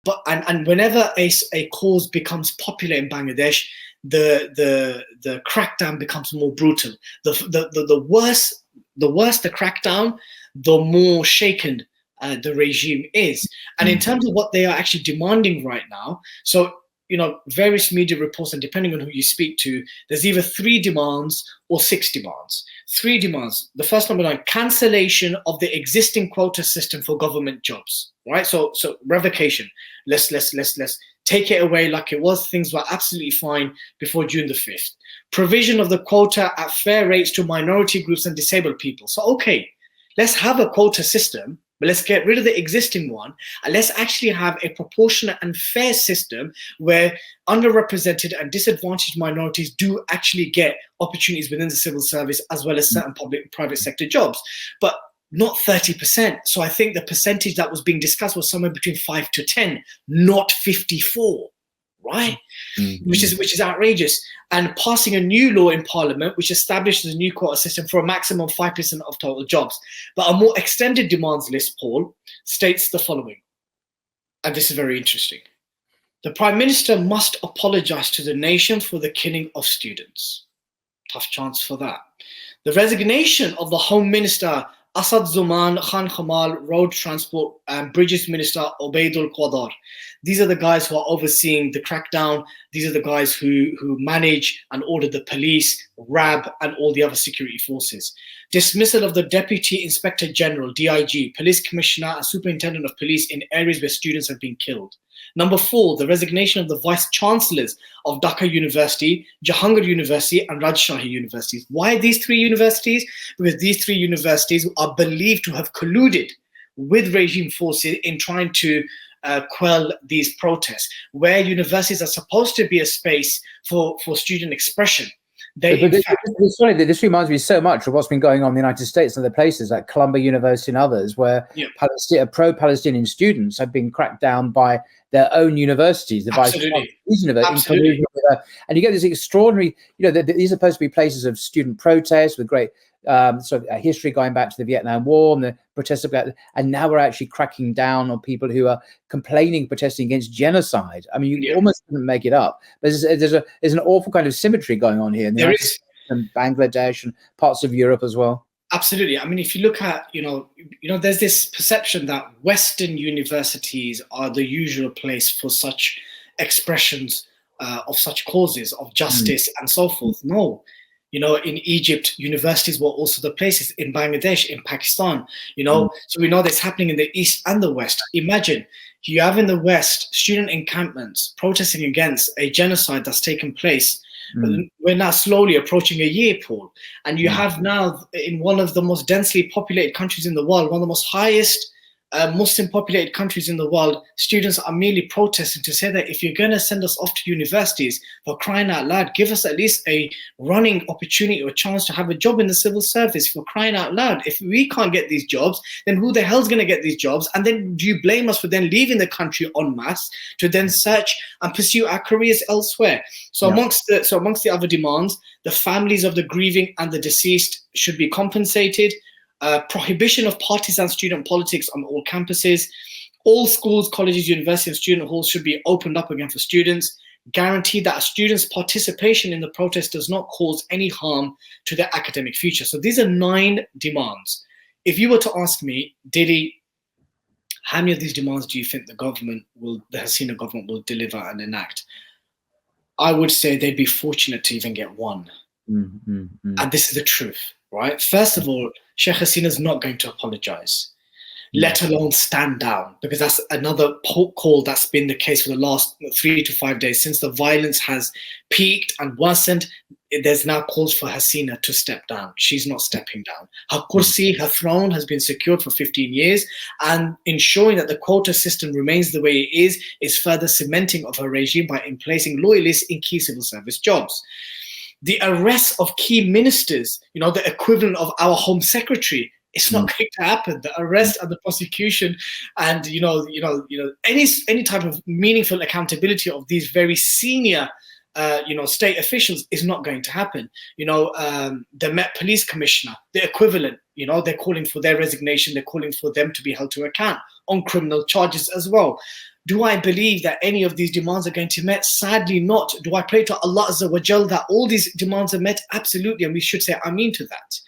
But and whenever a cause becomes popular in Bangladesh, the crackdown becomes more brutal. The worse the crackdown, the more shaken the regime is. And in terms of what they are actually demanding right now, so various media reports, and depending on who you speak to, there's either 3 demands or 6 demands. 3 demands. The first number 9, cancellation of the existing quota system for government jobs. Right? So revocation. Let's take it away like it was. Things were absolutely fine before June the 5th. Provision of the quota at fair rates to minority groups and disabled people. So okay, let's have a quota system, but let's get rid of the existing one, and let's actually have a proportionate and fair system where underrepresented and disadvantaged minorities do actually get opportunities within the civil service as well as certain public private sector jobs, but not 30%. So I think the percentage that was being discussed was somewhere between 5 to 10, not 54. Right, which is outrageous. And passing a new law in Parliament which establishes a new quota system for a maximum of 5% of total jobs. But a more extended demands list, Paul, states the following, and this is very interesting. The Prime Minister must apologise to the nation for the killing of students. Tough chance for that. The resignation of the Home Minister Asad Zaman Khan Kamal, Road Transport and Bridges Minister Obaidul Qadar. These are the guys who are overseeing the crackdown. These are the guys who manage and order the police, RAB, and all the other security forces. Dismissal of the Deputy Inspector General, DIG, Police Commissioner and Superintendent of Police in areas where students have been killed. Number 4, the resignation of the Vice Chancellors of Dhaka University, Jahangir University and Rajshahi universities. Why these 3 universities? Because these 3 universities are believed to have colluded with regime forces in trying to quell these protests, where universities are supposed to be a space for student expression. This reminds me so much of what's been going on in the United States and other places like Columbia University and others, where pro-Palestinian students have been cracked down by their own universities, the vice university, and you get this extraordinary. These are supposed to be places of student protest with great history going back to the Vietnam War and the protests about, and now we're actually cracking down on people who are complaining, protesting against genocide. I mean, you almost couldn't make it up. But there's an awful kind of symmetry going on here. There is, in Bangladesh and parts of Europe as well. Absolutely. I mean, if you look at, there's this perception that Western universities are the usual place for such expressions of such causes of justice and so forth. No. In Egypt, universities were also the places, in Bangladesh, in Pakistan, so we know that's happening in the East and the West. Imagine you have in the West student encampments protesting against a genocide that's taken place. We're now slowly approaching a year, Paul, and you have now in one of the most densely populated countries in the world, one of the most highest Muslim populated countries in the world, students are merely protesting to say that if you're going to send us off to universities, for crying out loud, give us at least a running opportunity or a chance to have a job in the civil service, for crying out loud. If we can't get these jobs, then who the hell's going to get these jobs? And then do you blame us for then leaving the country en masse to then search and pursue our careers elsewhere? So amongst the other demands, the families of the grieving and the deceased should be compensated. Prohibition of partisan student politics on all campuses. All schools, colleges, universities, and student halls should be opened up again for students. Guarantee that a student's participation in the protest does not cause any harm to their academic future. So these are 9 demands. If you were to ask me, Didi, how many of these demands do you think the Hasina government will deliver and enact? I would say they'd be fortunate to even get 1. And this is the truth, right? First of all, Sheikh Hasina is not going to apologize, let alone stand down, because that's another call that's been the case for the last 3 to 5 days. Since the violence has peaked and worsened, there's now calls for Hasina to step down. She's not stepping down. Her kursi, her throne has been secured for 15 years, and ensuring that the quota system remains the way it is further cementing of her regime by placing loyalists in key civil service jobs. The arrest of key ministers, the equivalent of our Home Secretary, it's not going to happen. The arrest and the prosecution, and any type of meaningful accountability of these very senior, state officials is not going to happen. The Met Police Commissioner, the equivalent, they're calling for their resignation. They're calling for them to be held to account on criminal charges as well. Do I believe that any of these demands are going to be met? Sadly not. Do I pray to Allah Azza wa Jal that all these demands are met? Absolutely, and we should say Ameen to that.